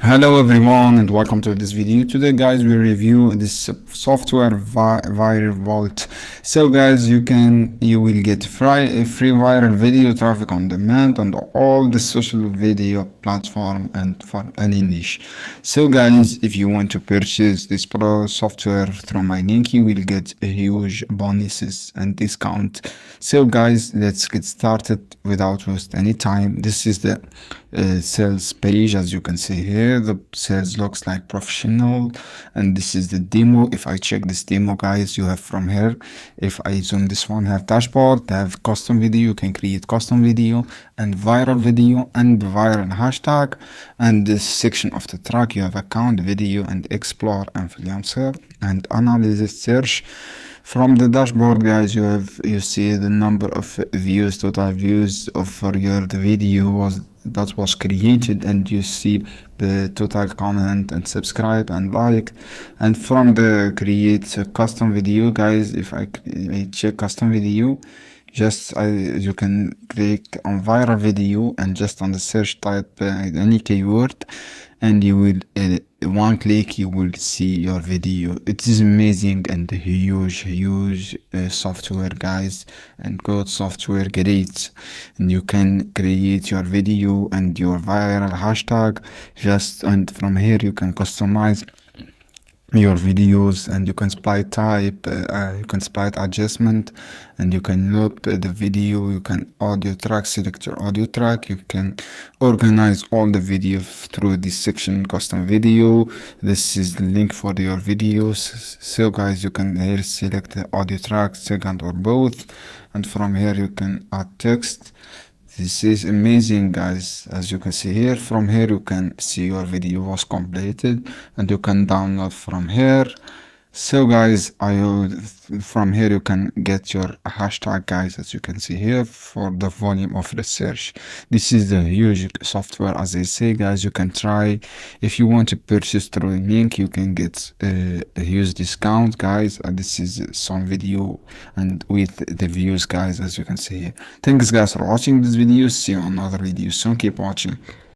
Hello everyone and welcome to this video. Today guys we review this software Valet. So guys you will get free viral video traffic on demand on all the social video platform and for any niche. So guys, if you want to purchase this pro software through my link, you will get a huge bonuses and discount. So guys, let's get started without waste any time. This is the sales page. As you can see here, the sales looks like professional, and this is the demo. If I check this demo guys, you have from here, if I zoom this one, have dashboard, have custom video, you can create custom video and viral hashtag, and this section of the track you have account, video, and explore, influencer, and analysis search. From the dashboard guys, you see the number of views, total views of for your video that was created, and you see the total comment and subscribe and like. And from the create a custom video guys, if I check custom video, you can click on viral video and just on the search type any keyword, and you will one click you will see your video. It is amazing and huge software guys, and good software, great. And you can create your video and your viral hashtag and from here you can customize your videos, and you can split type, you can split adjustment, and you can loop the video, you can audio track, select your audio track, you can organize all the video through this section, custom video. This is the link for your videos. So guys, you can here select the audio track, second or both, and from here you can add text. This is amazing guys. As you can see here, from here you can see your video was completed, and you can download from here. So guys, from here you can get your hashtag guys, as you can see here, for the volume of research. This is the huge software. As I say guys, you can try. If you want to purchase through a link, you can get a huge discount guys. This is some video and with the views guys, as you can see here. Thanks guys for watching this video. See you on another video soon. Keep watching.